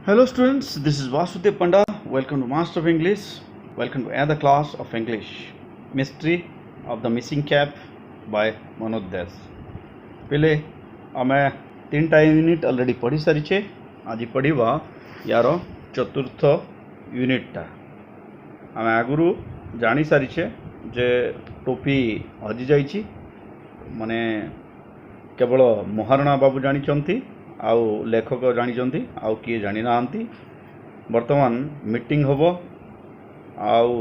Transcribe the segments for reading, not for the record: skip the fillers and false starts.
Hello students, this is Vasudev Panda. Welcome to Master of English. Welcome to another class of English. Mystery of the Missing Cap by Manoj Das. पहले आम 3टा unit already पढ़ी सारी आज पढ़ा यार चतुर्थ यूनिटा आम आगु जानी सारी जे टोपी हजि जाइए माने केवल महारणा बाबू जानी आउ लेखक जानी आउ किए जानी ना बर्तमान मीटिंग हम आउ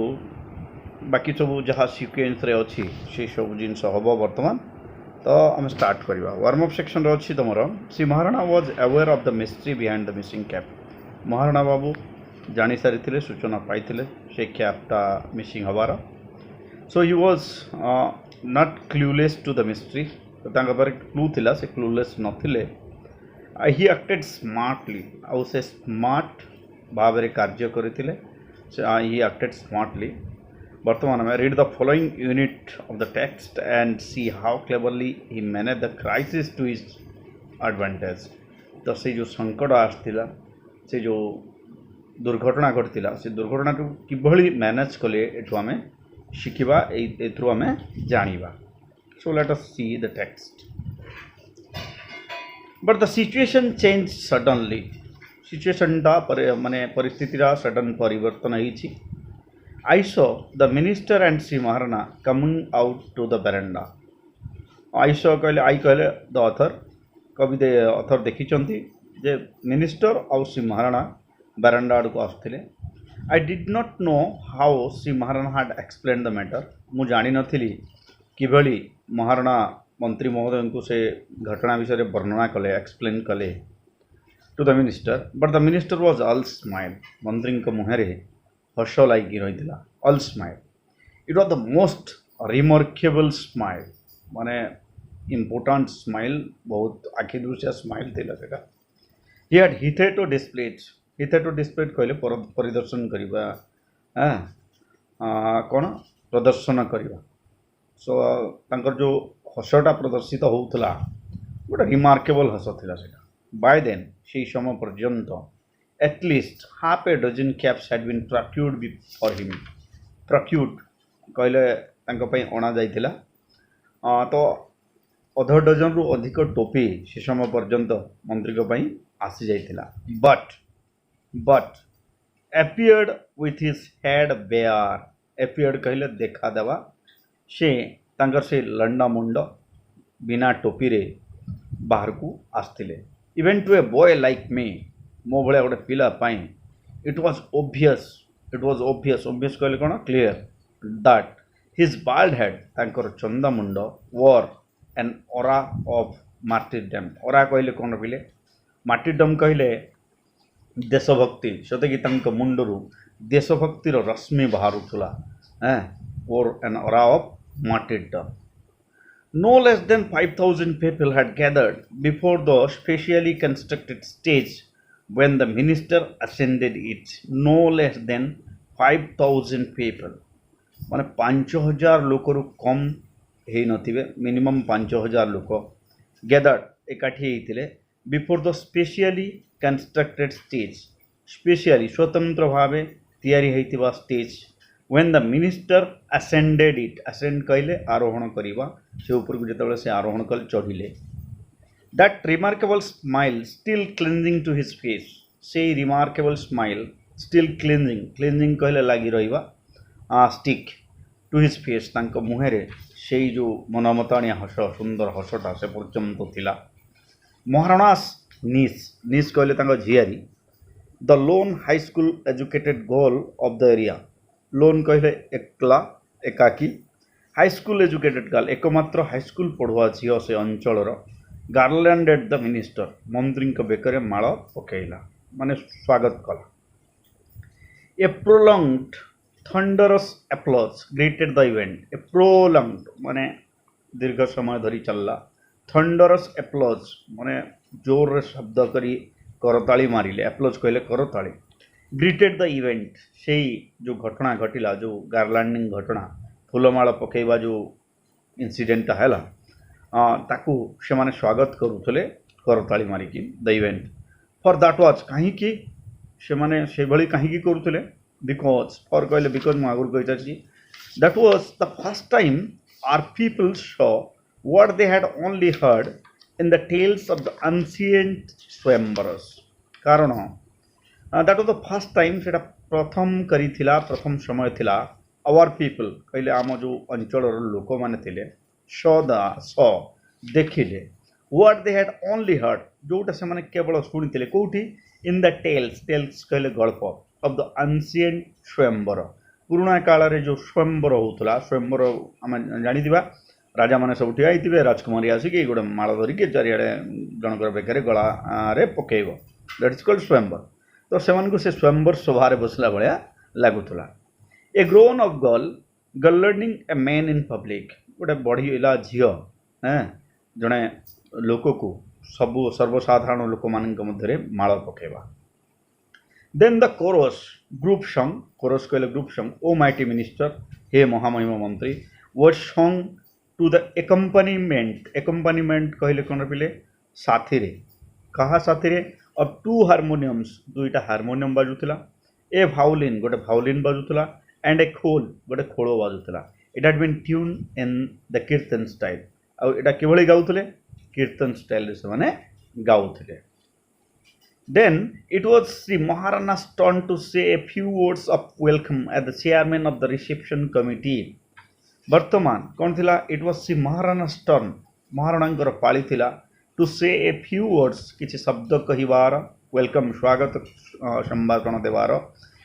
बाकी सब जहाँ सिक्वेन्स रे अच्छी से सब जिनस हम बर्तमान तो आम स्टार्ट करवा वार्म अप सेक्शन रे अच्छी तुम Shri Maharana was aware of the mystery behind the missing cap Maharana बाबू जानी सारी सूचना पाई से कैपटा मिसिंग हबार so he was not clueless to the mystery तो पाखे क्लू थिला से क्लूलेस नथिले ही एक्टेड स्मार्टली आउ से स्मार्ट भाव में कार्य करते ही एक्टेड स्मार्टली बर्तमान में read the following unit of the text and see how cleverly he manage the crisis to his advantage तो से जो संकट आसला से जो दुर्घटना घटला से दुर्घटना को किभली मैनेज कले एठू आम शिखा आम जाना so let us see the text but the situation change suddenly सिचुएशनटा माने परिस्थितिर सडन परिवर्तन होइछि I saw the minister and Shri Maharana coming out to the verandah I saw कहले आई कहले द ऑथर कवि ऑथर देखिचंती जे मिनिस्टर और श्री महाराणा बेरेंडा आड़ को आसुथिले I did not know how Shri Maharana had explain the matter मु जानि नथिली किभली महाराणा मंत्री महोदय को से घटना विषय वर्णना कले एक्सप्लेन कले to the minister but the minister was all smile मंत्री मुहर हस लगी रही all smile it was the most remarkable smile माने इम्पोर्टाट स्माइल बहुत आखि दृश्य स्माइल थी से ही हैड हिथेटो डिस्प्लेड कहले परिदर्शन करवा कौन प्रदर्शन करवा सो तांकर जो हसटा प्रदर्शित होता गोटे रिमार्केबल हस था बाय देन से समय पर्यंत at least half a dozen caps had been procured for him procured कहले अणा जाइथिला तो अध डजन रु अधिक टोपी से समय पर्यंत मंत्री आसी जाइथिला but appeared with his head bare appeared कहले देखा देवा से तांकर से लंडा मुंड बिना टोपी रे बाहर को आसते even to a boy like me मो भाया गोटे पिलापाई इट वाज ओबियस कहले कौन clear that his bald head तांकर चंदा मुंड वर एन ओरा ऑफ मार्टिरडम ओरा कहले कौन रखिले मार्टिरडम कहले देशभक्ति सते कि मुंडरू देशभक्तिर रश्मि बाहरुला और an aura of martyrdom. No less than 5,000 people had gathered before the specially constructed stage when the minister ascended it. No less than 5,000 people. माने 5,000 लोक कम हे नथिबे मिनिमम 5,000 लोक गैदर्ड एकाठी होइतिले before the specially constructed stage specially स्वतंत्र भावे तैयारी होइतिबा stage when the minister ascended it ascend कहले आरोहण करिबा से ऊपर को जेतबेले से आरोहण कल चढ़िले that remarkable smile still clinging to his face से remarkable smile still clinging कहले लागि रहिबा stick to his face तांक मुहेरे से जो मनमताणी हस सुंदर हसटा से पर्यंत थिला महाराणास नीस कहले तांक झियारी the lone high school educated girl of the area lone कहले एकला एकाकी हाई स्कूल एजुकेटेड गर्ल एकमात्र हाई स्कूल पढ़ुआ झील से अंचल गार्लैंडेड द मिनिस्टर मंत्री बेकर माड़ पकईला माने स्वागत कला a prolonged thunderous applause greeted the event a prolonged माने दीर्घ समय धरी चलला थंडरस एप्लॉज माने जोर रे शब्द करी करताली मारिले एप्लॉज कहले करताली ग्रीटेड द इवेंट से जो घटना घटिला जो गार्लैंडिंग घटना फूलमाल पकईवा जो इनसीडेंटा है ताकू से माने स्वागत करुले करताली मारिकी the event for that was कहीं ସେମାନେ ସେଭଳି କାହିଁକି କରୁଥିଲେ ବିକଜ୍ ଫର୍ କହିଲେ ବିକଜ୍ ମୁଁ ଆଗରୁ କହିସାରିଛି that was the first time our people saw what they had only heard in the tales of the ancient Swayamvaras କାରଣ that was the first time ସେଟା ପ୍ରଥମ କରିଥିଲା ପ୍ରଥମ ସମୟ ଥିଲା our people କହିଲେ ଆମ ଯେଉଁ ଅଞ୍ଚଳର ଲୋକମାନେ ଥିଲେ saw ଦେଖିଲେ what they had only heard ଯୋଉଟା ସେମାନେ କେବଳ ଶୁଣିଥିଲେ କୋଉଠି in the tales କହିଲେ ଗଳ୍ପ of the ancient Swayamvara ପୁରୁଣା କାଳରେ ଯେଉଁ ସ୍ୱୟଂବର ହେଉଥିଲା ସ୍ୱୟଂବର ଆମେ ଜାଣିଥିବା ରାଜାମାନେ ସବୁ ଠିଆ ହେଇଥିବେ ରାଜକୁମାରୀ ଆସିକି ଗୋଟେ ମାଳ ଧରିକି ଚାରିଆଡ଼େ ଜଣଙ୍କର ବେକରେ ଗଳାରେ ପକେଇବ ଦ୍ୟାଟ୍ ଇଜ୍ କଲ୍ଡ ସ୍ୱୟଂବର ତ ସେମାନଙ୍କୁ ସେ ସ୍ୱୟଂବର ସଭାରେ ବସିଲା ଭଳିଆ ଲାଗୁଥିଲା ଏ ଗ୍ରୋନ୍ ଅଫ୍ ଗର୍ଲର୍ନିଂ ଏ ମେନ୍ ଇନ୍ ପବ୍ଲିକ୍ ଗୋଟେ ବଢ଼ିଲା ଝିଅ ଜଣେ ଲୋକକୁ ସବୁ ସର୍ବସାଧାରଣ ଲୋକମାନଙ୍କ ମଧ୍ୟରେ ମାଳ ପକେଇବା Then the chorus group song, chorus कहले group song, O mighty minister, हे महामहिम मंत्री, was sung to the accompaniment कहले कौन पिले साथी रे कहा साथी रे अब two harmoniums दुईटा हारमोनियम बाजुला ए भाउलिन गोटे भाउलिन बाजुला and a खोल गोटे खोलो बाजुला it had been tuned in the kirtan style ଆଉ ଏଟା କିଭଳି ଗାଉଥିଲେ କୀର୍ତ୍ତନ ଷ୍ଟାଇଲରେ ସେମାନେ ଗାଉଥିଲେ Then it was Sri Maharana's turn to say a few words of welcome as the chairman of the reception committee. Bartaman, कौन थिला? It was Sri Maharana's turn. महाराणांकर पाली थिला to say a few words किछि शब्द कहिवार welcome स्वागत संभाषण देवार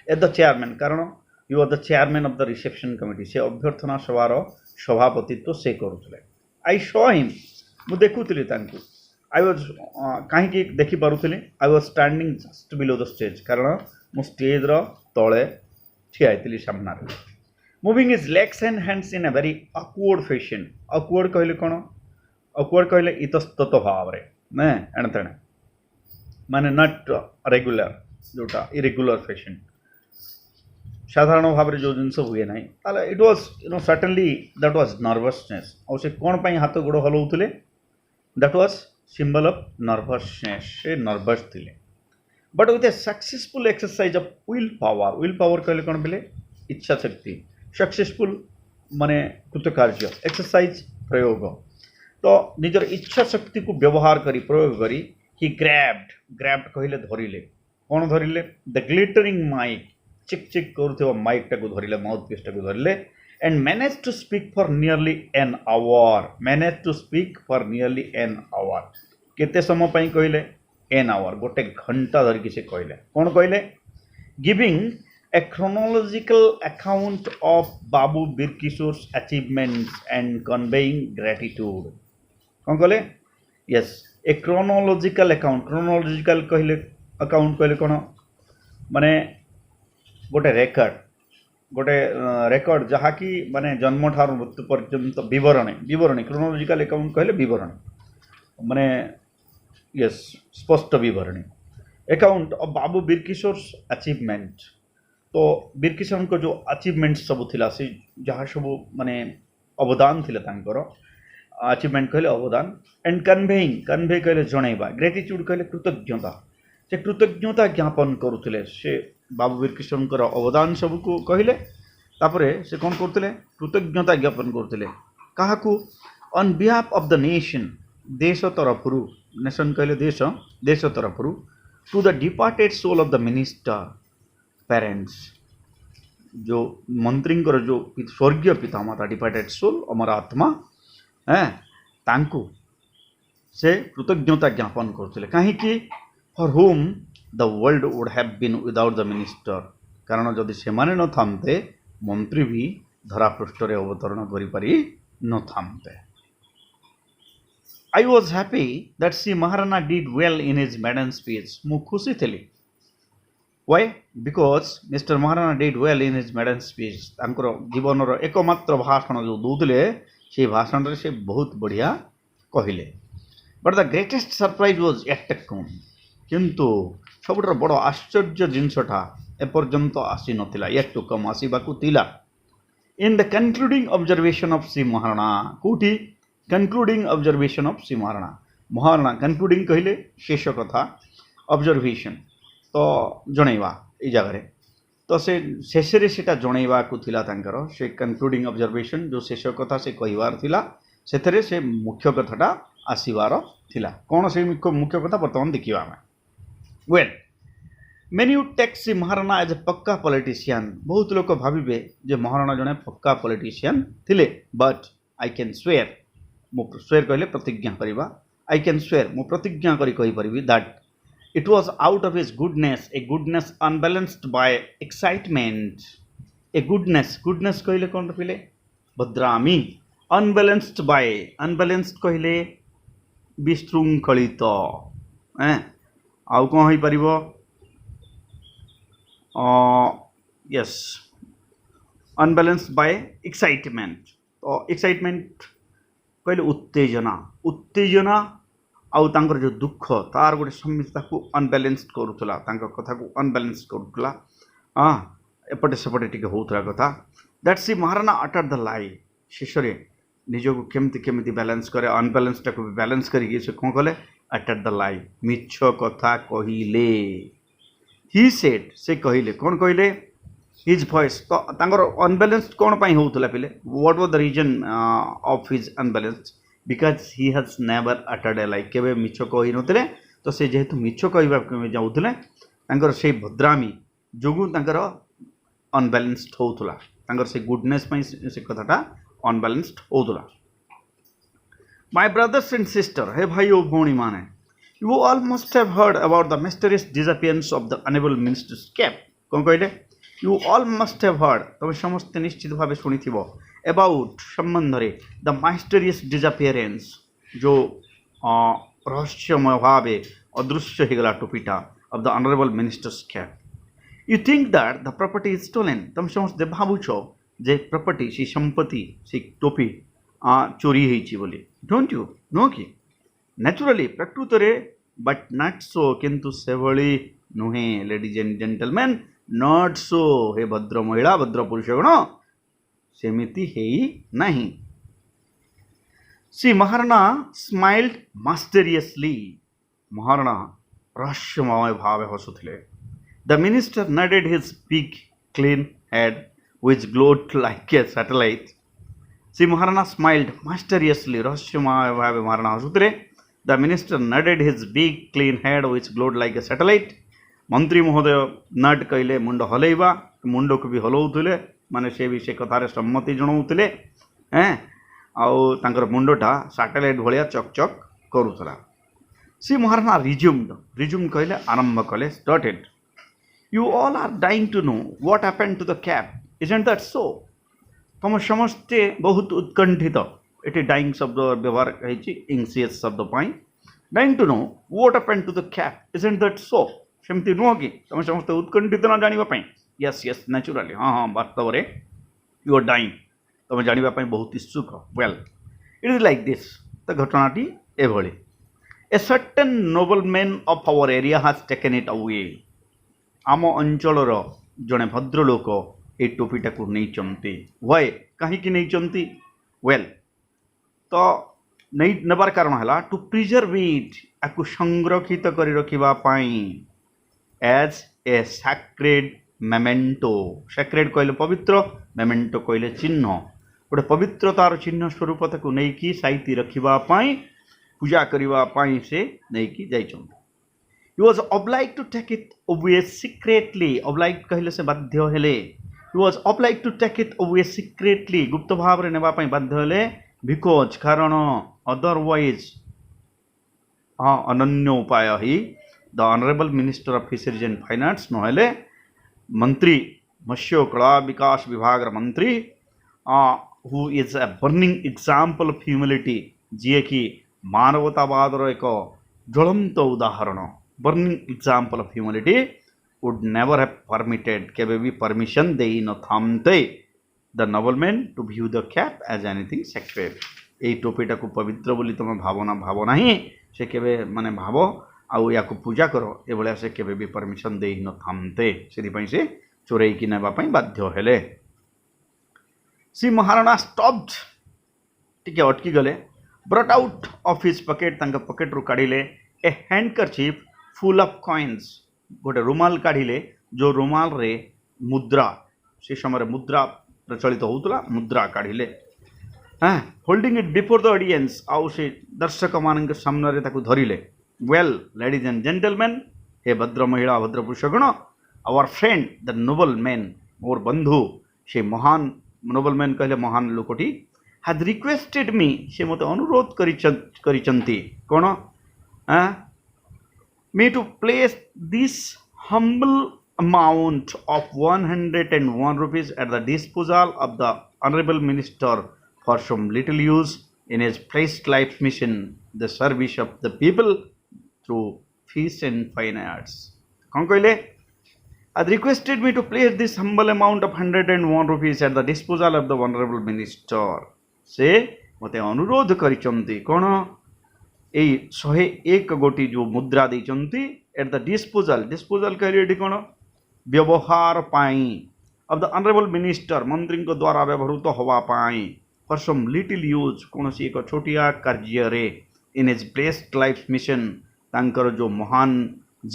as the chairman कारण you are the chairman of the reception committee से अभ्यर्थना सभार सभापतित्व से करुଥିଲେ. I saw him. मु देखुଥିଲି तांकु. I was कहीं देखी पारुଥିଲି I was standing just below the stage कारण मु स्टेज रो तळे ठिया आइतली सामनारे moving his legs and hands in a very awkward fashion awkward कहले कोन awkward कहले इतस्तत भाव रे ने एणतणे माने not regular जोटा irregular fashion साधारण भाव रे जो जिंस हुए नाही ताले it was certainly that was nervousness और से कोन पई हाथ गोड़ हलौतले that was symbol of nervousness से nervous थिले but with a successful exercise of will power कहले कोन बेले इच्छा शक्ति सक्सेसफुल माने कृतकार्य एक्सरसाइज प्रयोग तो निजर इच्छा शक्ति को व्यवहार करी प्रयोग करी ही ग्रैब्ड कहले धरिले कोन धरिले द ग्लिटरिंग माइक चिक चिक करूथवा माइक टाको धरिले माउथ पीस टाको धरिले and managed to speak for nearly an hour केते समय पई कहले an hour गोटे घंटा धर कि से कहले कोन कहले giving a chronological account of Babu Birkishor's achievements and conveying gratitude कोन कहले yes a chronological कहले account कहले कोन माने गोटे रेकर्ड जहा कि माने जन्म ठार मृत्यु पर्यंत विवरणी क्रोनोलॉजिकल अकाउंट कहले विवरणी माने यस स्पष्ट विवरणी अकाउंट ऑफ बाबू बिरकिशोर अचीवमेंट तो बिरकिशोर को जो अचीवमेंट सब थिला से जहा सब माने अवदान थिला तांकर अचीवमेंट कहले अवदान एंड कन्वे कहले जणैबा ग्रेटिट्यूड कहले कृतज्ञता से कृतज्ञता ज्ञापन करुथिले से बाबू बिरकिशोर अवदान सब को कहले तापरे से कौन करते कृतज्ञता ज्ञापन करते क्या on behalf of the nation देश तरफरु नेशन कहले देश तरफरु to the departed soul of the minister parents जो मंत्री जो स्वर्गीय पितामाता डिपार्टेड सोल अमर आत्मा तांकु से कृतज्ञता ज्ञापन करते कहीं for whom the world would have been without the minister कारण जदि से माने न थामते मंत्री भी धरापृष्ठ रे अवतरण करि पारि न थामते I was happy that C Maharana did well in his maiden speech मु खुशी थली why because Mr Maharana did well in his maiden speech तांकर जीवन रो एकमात्र भाषण जो दूतले से भाषण रे से बहुत बढ़िया कहिले but the greatest surprise was yet to come किंतु सबुठ बड़ आश्चर्य जिनसटा एपर्यंत आसी नथिला येट टू कम आसीबाकू थिला in the concluding observation of Shri Maharana कोठी concluding observation of Shri Maharana concluding कहले शेष कथा ऑब्जर्वेशन तो जनइवा ये जगह तो से शेष जनइवा को थिला तांकर से कनक्लूडिंग ऑब्जर्वेशन जो शेष कथा से कहबार थिला सेथरे से मुख्य कथाटा आसीबार थिला कौन से मुख्य कथा बर्तमान देखिबा आमे well men you take C Maharana as a pucca politician बहुत लोग भाविबे जे महाराणा जने पक्का पॉलिटिशियन थिले बट आई कैन स्वेयर मु स्वेयर कहले प्रतिज्ञा करबा आई कैन स्वेयर मु प्रतिज्ञा करी कहि परबी that it was out of his goodness a goodness unbalanced by excitement a goodness कहले कोन रखिले भद्रामी unbalanced by unbalanced कहले विशृंखलित आउ कौन हो पारिबो यस unbalanced by excitement तो excitement कहले उत्तेजना आउ तांकर जो दुख तार गोटे सम्मिलिता को अनबैलेंस्ड करूला कथा को अनबैलेंस्ड करूला एपटे सेपटे टिके होउतरा कथा that C Maharana utter the lie शेष रे निजको केमती केमती बैलेंस करे अनबैलेंस्ड को बैलेंस करिके से कोन कले अटर द लाई मिछ कथा कहिले ही सेड से कहिले कोन कहिले हिज वॉइस तो तांकर अनबैलेंस्ड कोन पई होउतला पिले what was the reason of his unbalanced because he has never uttered a lie केबे मिछ कहि नथिले तो से जेहेतु मिछ कहबा जाउथले तांकर से भद्रामी जोगु तांकर अनबैलेंस्ड होउतला तांकर से गुडनेस पई से कथाटा अनबैलेंस्ड होउतला माय ब्रदर्स एंड सिस्टर हे भाई ओ भौणी माने you all must have heard about the mysterious disappearance of the honourable ministers cap कोन कहले you all must have heard तबे समस्त निश्चित भावे सुनिथिबो अबाउट संबंध रे द माइस्टेरियस डिसअपियरेंस जो रहस्यमय भावे अदृश्य होगला टोपीटा of the honourable ministers cap you think that the property is stolen तुम समस्त भावुछ जे प्रॉपर्टी सी संपत्ति सी टोपी चोरी होईची बोली डोंट यू नो कि नेचुरली प्रकृत रे बट नॉट सो किंतु सेभली नुहे ladies and gentleman not so हे भद्र महिला भद्र पुरुषगण सेमिति हेई नहीं सी महाराणा स्माइल्ड मास्टरियसली महाराणा रहस्यमय भावे हसुथिले the minister nodded his big clean head which glowed like a satellite सी महाराणा स्माइल्ड मास्टरियसली रहस्यमय भावे महाराणा हसुथिले the minister nodded his big clean head which glowed like a satellite मंत्री महोदय नट कहले मुंड हलैबा मुंड को भी हलौथिले माने से भी से कथार सम्मति जनाऊले आउर मुंडटा सैटेलाइट भाया चकचक करूला सी महाराणा रिज्यूम कहले आरंभ कले started you all are dying to know what happened to the cap isn't that so तुम समस्ते बहुत उत्कंठित ये डाइंग शब्द व्यवहार कही इंग्सियस शब्द पाई dying to know what happened to the cap isn't that so सेमती नुह कि तुम समस्त उत्कंठित न जानापी यस यस नेचुराली हाँ हाँ वास्तव में यू आर डाइंग तुम जानापी बहुत इच्छुक well it is like this तो घटनाटी एभली a certain noble man of our area has taken it away आम अंचलर जड़े भद्रलोक ये टोपीटा को नहीं वाय कहीं नहीं वेल तो नहीं नबार कारण है टू प्रिजर्व इट आपको संरक्षित कर रखापी as a sacred memento sacred कहले पवित्र मेमेंटो कहले चिन्ह गोटे पवित्रतार चिन्ह स्वरूप ताको नहीं साइती रखापी पूजा करने से नहीं जाइछन he was oblige to take it away secretly oblige कहले से बाध्य हेले he was oblige to take it away secretly गुप्त भाव रे नेबा पई बाध्य हेले बिकॉज कारण अदरवाइज अनन्य उपाय he the honourable minister of fisheries and finance नहले मंत्री मत्स्य कला विकास विभाग मंत्री who is a burning example of humility जी कि मानवतावाद एक ज्वलंत उदाहरण burning example of humility would never have permitted केबे भी परमिशन देई न थामते the nobleman to view the cap as anything sacred ये टोपीटा को पवित्र बोली तुम भाव ना से केबे माने भाव आउ या पूजा कर ए भाया से केबे भी परमिशन दे न थामते से चोरई कि नापी बाध्य हेले सी महाराणा स्टॉप्ड टिके अटकी गले brought out of his pocket pocket रू काढ़िले ए हैंडकरचीफ फुल ऑफ कॉइन्स गोटे रुमाल काढ़िले जो रुमाल रे मुद्रा से समय मुद्रा प्रचलित होउतला मुद्रा काढ़िले हाँ holding it before the audience आउ से दर्शक मान सामने ताकू धरिले वेल लेडीज एंड जेंटलमैन हे भद्र महिला भद्र पुरुषगण our friend the noble man मोर बंधु से महान नोबल मैन कहले महान लोकटी हैड रिक्वेस्टेड मी से मते अनुरोध करिचंती कोन me to place this humble amount of 101 rupees at the disposal of the honorable minister for some little use in his placed life mission, the service of the people through fish and fine arts. कौन कहले had requested me to place this humble amount of 101 rupees at the disposal of the honorable minister. से मते अनुरोध करिचंती कोन এই 101 गोटी जो मुद्रा देचंती at the disposal कहले कौन व्यवहार पाई ऑफ द ऑनरेबल मिनिस्टर मंत्री को द्वारा व्यवहृत हवा पाई फॉर सम लिटिल यूज कौन सी एक छोटिया कार्य रे in his blessed life mission तांकर जो महान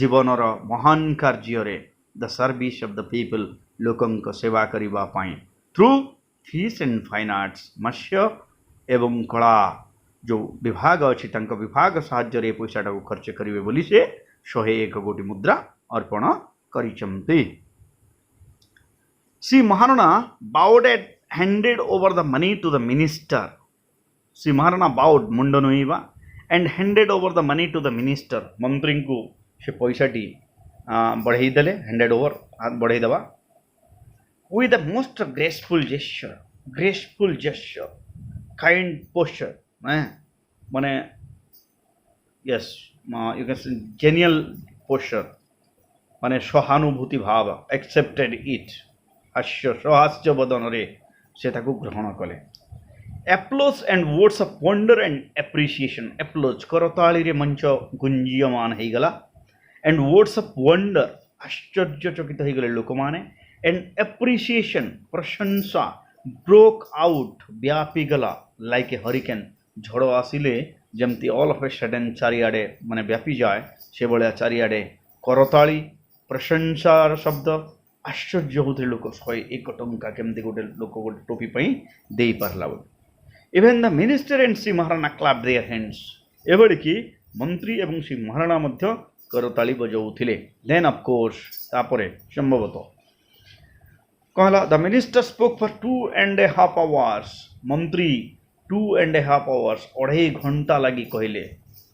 जीवनर महान कार्य रे the service of the people लोकंक सेवा करिबा पाई through fish and fine arts मत्स्य एवं कला जो विभाग अच्छी विभाग साहाय्य पैसाटा को खर्च करेंगे बोली से 101 गोटी मुद्रा अर्पण करिचंती Shri Maharana bowed and handed over the money to the minister Shri Maharana bowed मुंड नुईवा and handed over the money to the minister मंत्री को से पैसाटी बढ़ई देले हैंडेड ओवर हाथ बढ़ई देवा with the most graceful gesture kind posture माने yes you can say genuine posture माने सहानुभूति भाव एक्सेप्टेड इट हास्य बदन रे से ताकू ग्रहण कले applause and words of wonder and appreciation applause करताली रे मंच गुंजीयमान हो गला एंड वर्ड्स ऑफ वंडर आश्चर्यचकित हो गले लोक माने एंड एप्रिसिएशन प्रशंसा ब्रोक आउट व्यापी गला लाइक ए हरिकेन झड़ आसिले जमती ऑल ऑफ ए सडन चारिआडे माने व्यापी जाए से भाया चारिआडे करताली प्रशंसार शब्द आश्चर्य होते लोक 101 टंका केमती गोटे लोक गोटे टोपी दे पारला बोली even the minister and Shri Maharana clap their hands एभली कि मंत्री एवं श्री महाराणा मध्य करताली बजाउथिले देन ऑफ कोर्स तापरे संभवतः कहला the minister spoke for 2.5 hours मंत्री 2.5 आवर्स 2.5 घंटा लगी कहले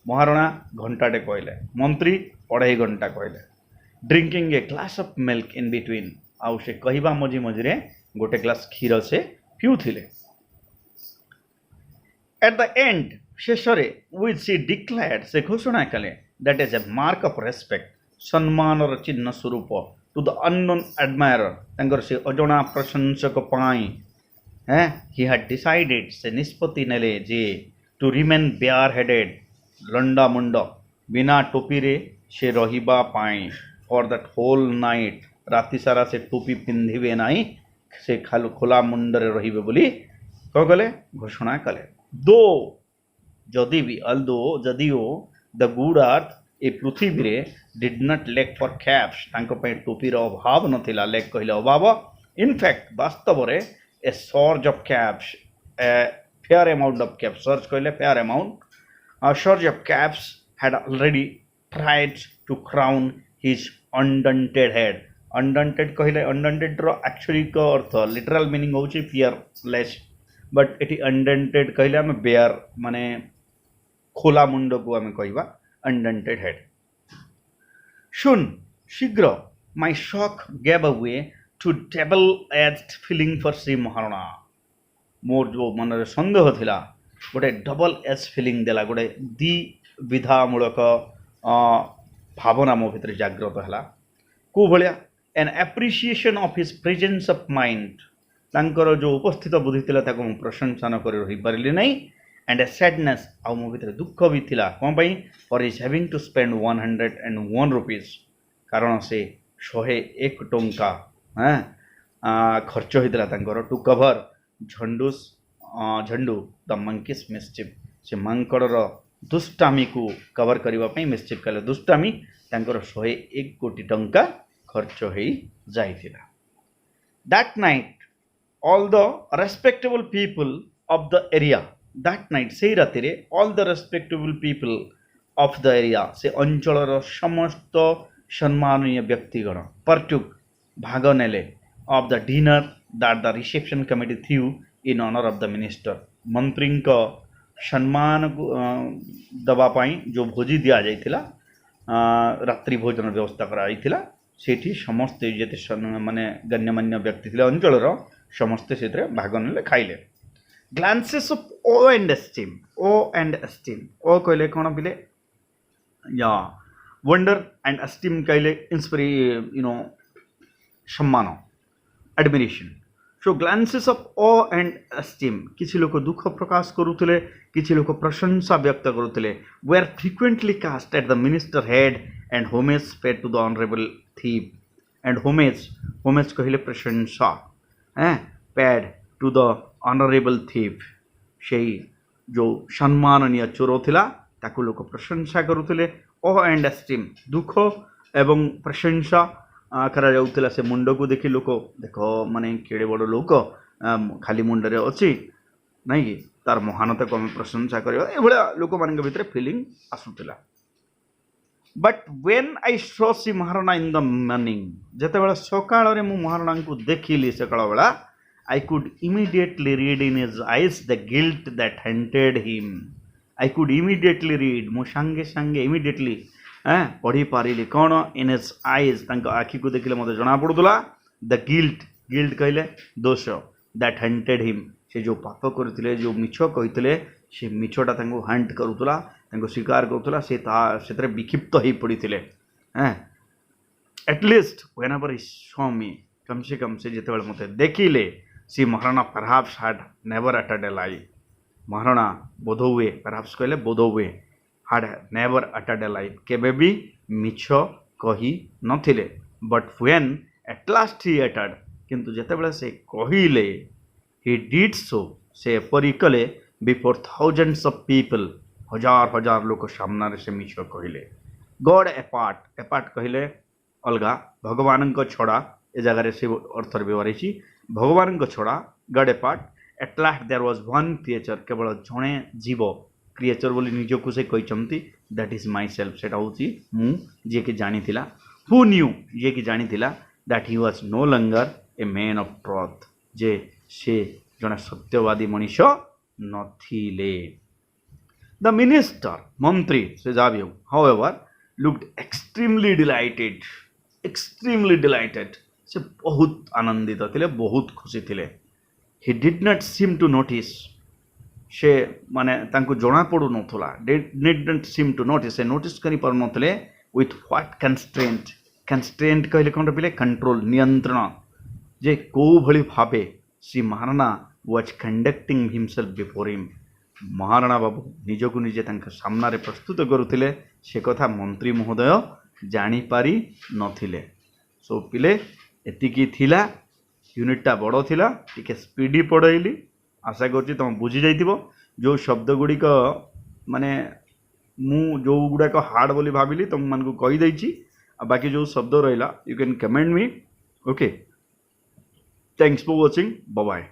महाराणा घंटाटे कहले मंत्री 2.5 घंटा कहले drinking a glass of milk in between आउ से कहवा मझी मझे गोटे ग्लास क्षीर से पिउथिले एट द एंड शेषरे विच सी डिक्लेयर्ड से घोषणा कले that is a mark of respect सम्मान चिन्ह स्वरूप टू द अननोन एडमायरर तंकर से अजणा प्रशंसक पाई हैं ही हैड डिसाइडेड से निष्पत्ति नेले जे टू रिमेन बेयर हेडेड लंडा मुंड बिना टोपी रे से रहिबा पाई फॉर दैट होल नाइट राति सारा से टोपी पिंधिबे नाही से खाली खोला मुंड रे रहिबे बोली कह गले घोषणा कले दो जदि भी अल्दो जदिओ द गुड अर्थ ए पृथ्वी रे did not lack for caps तांको पे टोपी रो अभाव नथिला लैक कहले अभाव इनफैक्ट वास्तव रे a surge of caps a fair amount of caps surge कहले fair amount surge of caps had already tried to crown his undaunted head undaunted कहले अनडंटेड रो एक्चुअली को अर्थ लिटरल मीनिंग होची फियरलेस बट एटी undaunted कहले हम bear माने खोला मुंड को आम कहवा अनडंटेड हेड सुन शीघ्र my shock gave away to double edged feeling for Shri Maharana मोर जो मन सन्देह थिला गोटे डबल एज फीलिंग देला गोटे द्विविधामूलक भावना मो भितर जागृत है को भाया an appreciation of his presence of mind तांकर जो उपस्थित बुद्धि थिला ताको मु प्रशंसा न करि रहि पारिली नै एंड ए सैडनेस आ मो भितर दुख भी थिला कोन पई for is having to spend 101 rupees कारण से 101 टंका खर्च होइतला तांकर टू कवर झंडू द मंकीस मिस्चिफ से मांकड़र दुष्टामी को कवर करने मिस्चिफ कले दुष्टामी ତାଙ୍କର 101 କୋଟି ଟଙ୍କା ଖର୍ଚ୍ଚ ହେଇ ଯାଇଥିଲା। That night all the respectable people of the area, that night ସେଇ ରାତିରେ all the respectable people of the area, ସେ ଅଞ୍ଚଳର ସମସ୍ତ ସମ୍ମାନନୀୟ ବ୍ୟକ୍ତିଗଣ partook ଭାଗ ନେଲେ of the dinner that the reception committee threw in honor of the minister, ମନ୍ତ୍ରୀଙ୍କ ସମ୍ମାନ ଦେବା ପାଇଁ ଯେଉଁ ଭୋଜି ଦିଆଯାଇଥିଲା, ରାତ୍ରି ଭୋଜନ ବ୍ୟବସ୍ଥା କରାଯାଇଥିଲା, ସେଠି ସମସ୍ତେ ଯେତେ ମାନେ ଗଣ୍ୟମାନ୍ୟ ବ୍ୟକ୍ତି ଥିଲେ ଅଞ୍ଚଳର ସମସ୍ତେ ସେଥିରେ ଭାଗ ନେଲେ, ଖାଇଲେ। Glances of awe and esteem, awe and esteem, awe କହିଲେ କ'ଣ ପିଲେ ୱଣ୍ଡର ଆଣ୍ଡ ଏଷ୍ଟେମ୍ କହିଲେ ସମ୍ମାନ, admiration. So glances of awe and esteem, କିଛି ଲୋକ ଦୁଃଖ ପ୍ରକାଶ କରୁଥିଲେ, କିଛି ଲୋକ ପ୍ରଶଂସା ବ୍ୟକ୍ତ କରୁଥିଲେ, were frequently cast at the minister head and homage paid to the honorable thief, and homage କହିଲେ ପ୍ରଶଂସା, paid to the honorable thief, ସେଇ ଯେଉଁ ସମ୍ମାନନୀୟ ଚୋର ଥିଲା ତାକୁ ଲୋକ ପ୍ରଶଂସା କରୁଥିଲେ। ଓ ଆଣ୍ଡ ଏଷ୍ଟେମ୍, ଦୁଃଖ ଏବଂ ପ୍ରଶଂସା କରାଯାଉଥିଲା। ସେ ମୁଣ୍ଡକୁ ଦେଖି ଲୋକ ଦେଖ ମାନେ କେଡ଼େ ବଡ଼ ଲୋକ, ଖାଲି ମୁଣ୍ଡରେ ଅଛି ନାଇଁ କି, ତାର ମହାନତାକୁ ଆମେ ପ୍ରଶଂସା କରିବା, ଏଭଳିଆ ଲୋକମାନଙ୍କ ଭିତରେ ଫିଲିଂ ଆସୁଥିଲା। But when I saw C Maharana in the morning, ଯେତେବେଳେ ସକାଳରେ ମୁଁ ମହାରଣାଙ୍କୁ ଦେଖିଲି ସକାଳ ବେଳା, I could immediately read in his eyes the guilt that haunted him. I could immediately read, ମୁଁ ସାଙ୍ଗେ ସାଙ୍ଗେ immediately ପଢ଼ି ପାରିଲି କ'ଣ, in his eyes, ତାଙ୍କ ଆଖିକୁ ଦେଖିଲେ ମୋତେ ଜଣାପଡ଼ୁଥିଲା, the guilt କହିଲେ ଦୋଷ, that haunted him, ସେ ଯେଉଁ ପାପ କରିଥିଲେ, ଯେଉଁ ମିଛ କହିଥିଲେ, ସେ ମିଛଟା ତାଙ୍କୁ ହାଣ୍ଟ କରୁଥିଲା, ତାଙ୍କୁ ସ୍ୱୀକାର କରୁଥିଲା, ସେ ସେଥିରେ ବିକ୍ଷିପ୍ତ ହେଇ ପଡ଼ିଥିଲେ। At least whenever he saw me, କମ୍ ସେ କମ୍ ସେ ଯେତେବେଳେ ମୋତେ ଦେଖିଲେ, C Maharana perhaps had never uttered a lie, Maharana ବୋଧହୁଏ, perhaps କହିଲେ ବୋଧହୁଏ, had never uttered a lie, କେବେ ବି ମିଛ କହି ନଥିଲେ। but when at last he uttered, କିନ୍ତୁ ଯେତେବେଳେ ସେ କହିଲେ, he did so, ସେ ଏପରି କଲେ before thousands of people, ହଜାର ହଜାର ଲୋକ ସାମ୍ନାରେ ସେ ମିଛ କହିଲେ। God apart, apart କହିଲେ ଅଲଗା, ଭଗବାନଙ୍କ ଛଡ଼ା, ଏ ଜାଗାରେ ସେ ଅର୍ଥରେ ବ୍ୟବହାର ହେଇଛି, ଭଗବାନଙ୍କ ଛଡ଼ା, God apart, at last there was one creature, କେବଳ ଜଣେ ଜୀବ, କ୍ରିଏଚର ବୋଲି ନିଜକୁ ସେ କହିଛନ୍ତି, that is myself, ସେଟା ହେଉଛି ମୁଁ, ଯିଏକି ଜାଣିଥିଲା, who knew, ଯିଏକି ଜାଣିଥିଲା, that he was no longer a man of truth, ଯେ ସେ ଜଣେ ସତ୍ୟବାଦୀ ମଣିଷ ନଥିଲେ। The minister, ମନ୍ତ୍ରୀ, ସେ ଯାହା ବି ହେଉ, however, looked extremely delighted, ସେ ବହୁତ ଆନନ୍ଦିତ ଥିଲେ, ବହୁତ ଖୁସି ଥିଲେ। he did not seem to notice, ସେ ମାନେ ତାଙ୍କୁ ଜଣାପଡ଼ୁନଥିଲା, did not seem to notice, ସେ ନୋଟିସ୍ କରିପାରୁନଥିଲେ, with what constraint, କହିଲେ କ'ଣ ପିଲେ, କଣ୍ଟ୍ରୋଲ, ନିୟନ୍ତ୍ରଣ, ଯେ କେଉଁଭଳି ଭାବେ Shri Maharana was conducting himself before him, Maharana ବାବୁ ନିଜକୁ ନିଜେ ତାଙ୍କ ସାମ୍ନାରେ ପ୍ରସ୍ତୁତ କରୁଥିଲେ, ସେ କଥା ମନ୍ତ୍ରୀ ମହୋଦୟ ଜାଣିପାରି ନଥିଲେ। ସୋ ପିଲେ ଏତିକି ଥିଲା, ୟୁନିଟ୍ଟା ବଡ଼ ଥିଲା, ଟିକେ ସ୍ପିଡ଼ି ପଢ଼େଇଲି, ଆଶା କରୁଛି ତୁମେ ବୁଝି ଯାଇଥିବ। ଯେଉଁ ଶବ୍ଦ ଗୁଡ଼ିକ ମାନେ ମୁଁ ଯେଉଁଗୁଡ଼ାକ ହାର୍ଡ଼ ବୋଲି ଭାବିଲି ତୁମମାନଙ୍କୁ କହିଦେଇଛି, ଆଉ ବାକି ଯେଉଁ ଶବ୍ଦ ରହିଲା you can comment me. Okay, thanks for watching, bye bye.